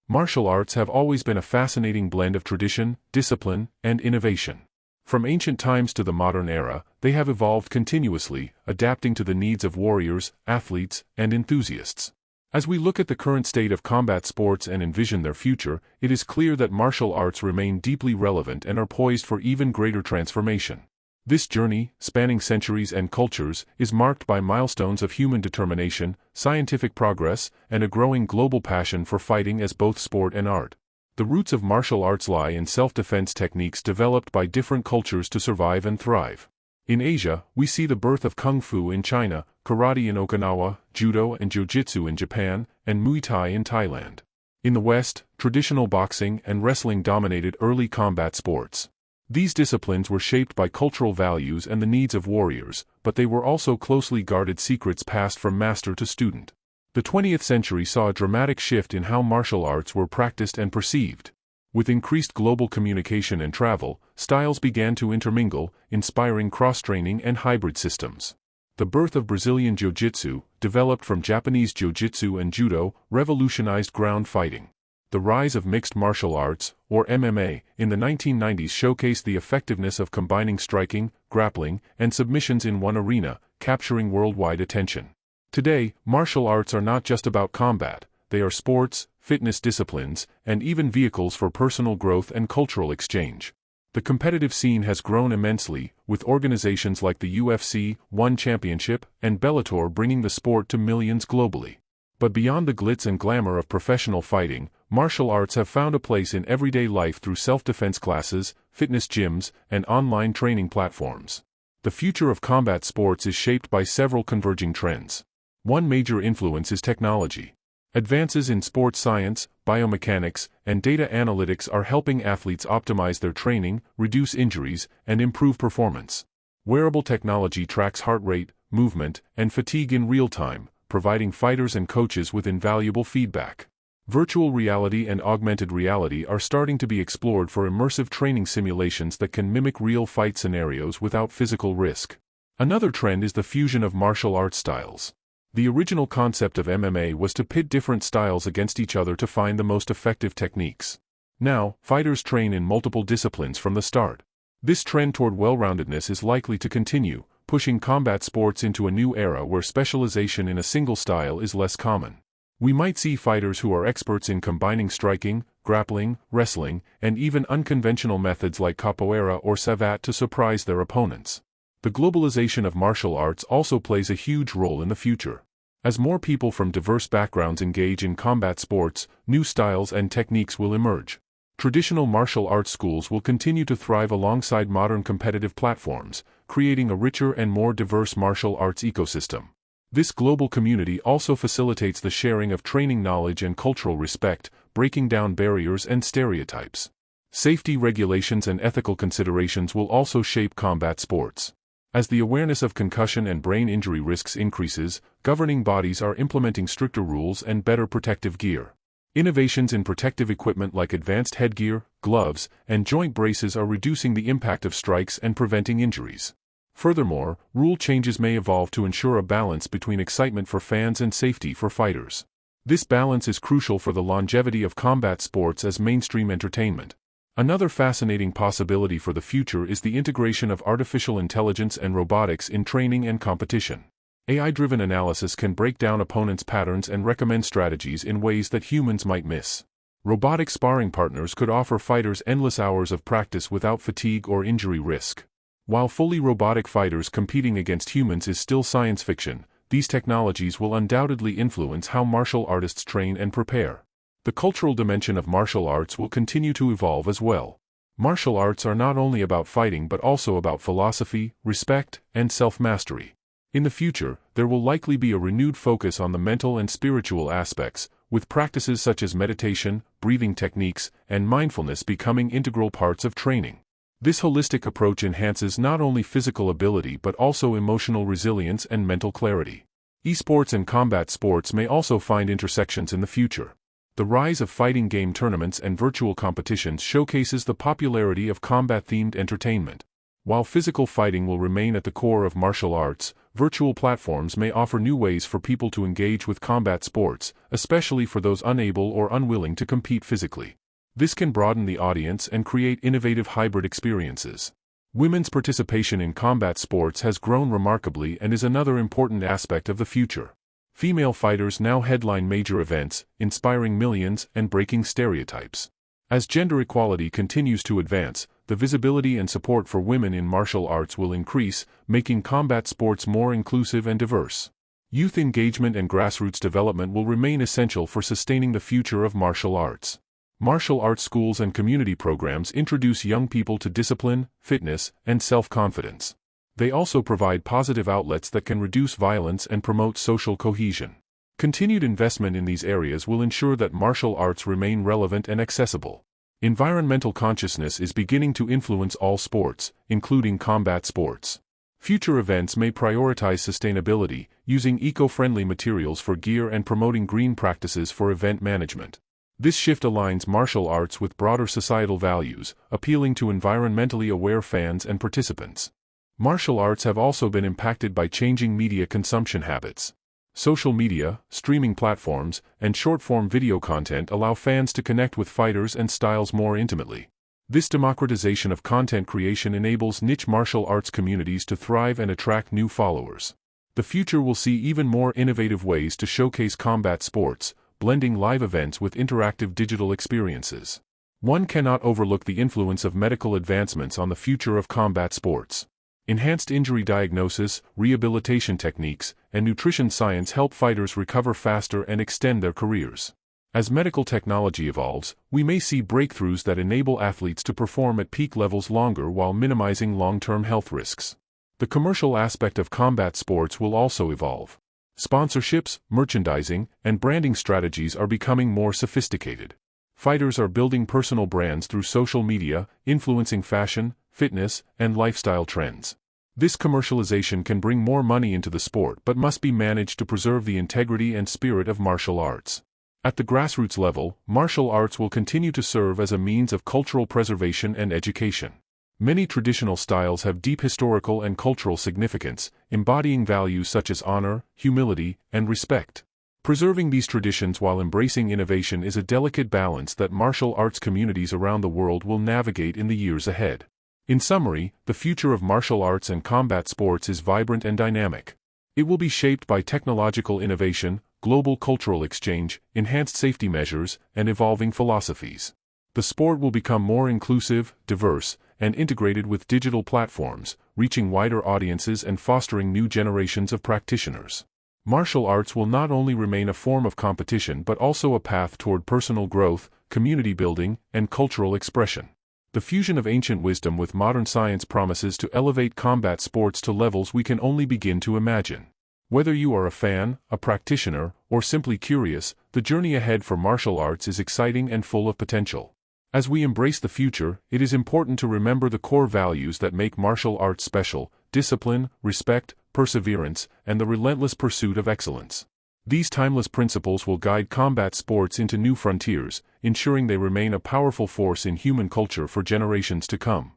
Martial arts have always been a fascinating blend of tradition, discipline, and innovation. From ancient times to the modern era, they have evolved continuously, adapting to the needs of warriors, athletes, and enthusiasts. As we look at the current state of combat sports and envision their future, it is clear that martial arts remain deeply relevant and are poised for even greater transformation. This journey, spanning centuries and cultures, is marked by milestones of human determination, scientific progress, and a growing global passion for fighting as both sport and art. The roots of martial arts lie in self-defense techniques developed by different cultures to survive and thrive. In Asia, we see the birth of Kung Fu in China, karate in Okinawa, judo and jiu-jitsu in Japan, and Muay Thai in Thailand. In the West, traditional boxing and wrestling dominated early combat sports. These disciplines were shaped by cultural values and the needs of warriors, but they were also closely guarded secrets passed from master to student. The 20th century saw a dramatic shift in how martial arts were practiced and perceived. With increased global communication and travel, styles began to intermingle, inspiring cross-training and hybrid systems. The birth of Brazilian jiu-jitsu, developed from Japanese jiu-jitsu and judo, revolutionized ground fighting. The rise of mixed martial arts, or MMA, in the 1990s showcased the effectiveness of combining striking, grappling, and submissions in one arena, capturing worldwide attention. Today, martial arts are not just about combat, they are sports, fitness disciplines, and even vehicles for personal growth and cultural exchange. The competitive scene has grown immensely, with organizations like the UFC, One Championship, and Bellator bringing the sport to millions globally. But beyond the glitz and glamour of professional fighting, martial arts have found a place in everyday life through self-defense classes, fitness gyms, and online training platforms. The future of combat sports is shaped by several converging trends. One major influence is technology. Advances in sports science, biomechanics, and data analytics are helping athletes optimize their training, reduce injuries, and improve performance. Wearable technology tracks heart rate, movement, and fatigue in real time, providing fighters and coaches with invaluable feedback. Virtual reality and augmented reality are starting to be explored for immersive training simulations that can mimic real fight scenarios without physical risk. Another trend is the fusion of martial arts styles. The original concept of MMA was to pit different styles against each other to find the most effective techniques. Now, fighters train in multiple disciplines from the start. This trend toward well-roundedness is likely to continue, pushing combat sports into a new era where specialization in a single style is less common. We might see fighters who are experts in combining striking, grappling, wrestling, and even unconventional methods like capoeira or savate to surprise their opponents. The globalization of martial arts also plays a huge role in the future. As more people from diverse backgrounds engage in combat sports, new styles and techniques will emerge. Traditional martial arts schools will continue to thrive alongside modern competitive platforms, creating a richer and more diverse martial arts ecosystem. This global community also facilitates the sharing of training knowledge and cultural respect, breaking down barriers and stereotypes. Safety regulations and ethical considerations will also shape combat sports. As the awareness of concussion and brain injury risks increases, governing bodies are implementing stricter rules and better protective gear. Innovations in protective equipment like advanced headgear, gloves, and joint braces are reducing the impact of strikes and preventing injuries. Furthermore, rule changes may evolve to ensure a balance between excitement for fans and safety for fighters. This balance is crucial for the longevity of combat sports as mainstream entertainment. Another fascinating possibility for the future is the integration of artificial intelligence and robotics in training and competition. AI-driven analysis can break down opponents' patterns and recommend strategies in ways that humans might miss. Robotic sparring partners could offer fighters endless hours of practice without fatigue or injury risk. While fully robotic fighters competing against humans is still science fiction, these technologies will undoubtedly influence how martial artists train and prepare. The cultural dimension of martial arts will continue to evolve as well. Martial arts are not only about fighting but also about philosophy, respect, and self-mastery. In the future, there will likely be a renewed focus on the mental and spiritual aspects, with practices such as meditation, breathing techniques, and mindfulness becoming integral parts of training. This holistic approach enhances not only physical ability but also emotional resilience and mental clarity. Esports and combat sports may also find intersections in the future. The rise of fighting game tournaments and virtual competitions showcases the popularity of combat-themed entertainment. While physical fighting will remain at the core of martial arts, Virtual platforms may offer new ways for people to engage with combat sports, especially for those unable or unwilling to compete physically. This can broaden the audience and create innovative hybrid experiences. Women's participation in combat sports has grown remarkably and is another important aspect of the future. Female fighters now headline major events, inspiring millions and breaking stereotypes. As gender equality continues to advance, the visibility and support for women in martial arts will increase, making combat sports more inclusive and diverse. Youth engagement and grassroots development will remain essential for sustaining the future of martial arts. Martial arts schools and community programs introduce young people to discipline, fitness, and self-confidence. They also provide positive outlets that can reduce violence and promote social cohesion. Continued investment in these areas will ensure that martial arts remain relevant and accessible. Environmental consciousness is beginning to influence all sports, including combat sports. Future events may prioritize sustainability, using eco-friendly materials for gear and promoting green practices for event management. This shift aligns martial arts with broader societal values, appealing to environmentally aware fans and participants. Martial arts have also been impacted by changing media consumption habits. Social media, streaming platforms, and short-form video content allow fans to connect with fighters and styles more intimately. This democratization of content creation enables niche martial arts communities to thrive and attract new followers. The future will see even more innovative ways to showcase combat sports, blending live events with interactive digital experiences. One cannot overlook the influence of medical advancements on the future of combat sports. Enhanced injury diagnosis, rehabilitation techniques, and nutrition science help fighters recover faster and extend their careers. As medical technology evolves, we may see breakthroughs that enable athletes to perform at peak levels longer while minimizing long-term health risks. The commercial aspect of combat sports will also evolve. Sponsorships, merchandising, and branding strategies are becoming more sophisticated. Fighters are building personal brands through social media, influencing fashion, fitness, and lifestyle trends. This commercialization can bring more money into the sport but must be managed to preserve the integrity and spirit of martial arts. At the grassroots level, martial arts will continue to serve as a means of cultural preservation and education. Many traditional styles have deep historical and cultural significance, embodying values such as honor, humility, and respect. Preserving these traditions while embracing innovation is a delicate balance that martial arts communities around the world will navigate in the years ahead. In summary, the future of martial arts and combat sports is vibrant and dynamic. It will be shaped by technological innovation, global cultural exchange, enhanced safety measures, and evolving philosophies. The sport will become more inclusive, diverse, and integrated with digital platforms, reaching wider audiences and fostering new generations of practitioners. Martial arts will not only remain a form of competition but also a path toward personal growth, community building, and cultural expression. The fusion of ancient wisdom with modern science promises to elevate combat sports to levels we can only begin to imagine. Whether you are a fan, a practitioner, or simply curious, the journey ahead for martial arts is exciting and full of potential. As we embrace the future, it is important to remember the core values that make martial arts special: discipline, respect, perseverance, and the relentless pursuit of excellence. These timeless principles will guide combat sports into new frontiers, ensuring they remain a powerful force in human culture for generations to come.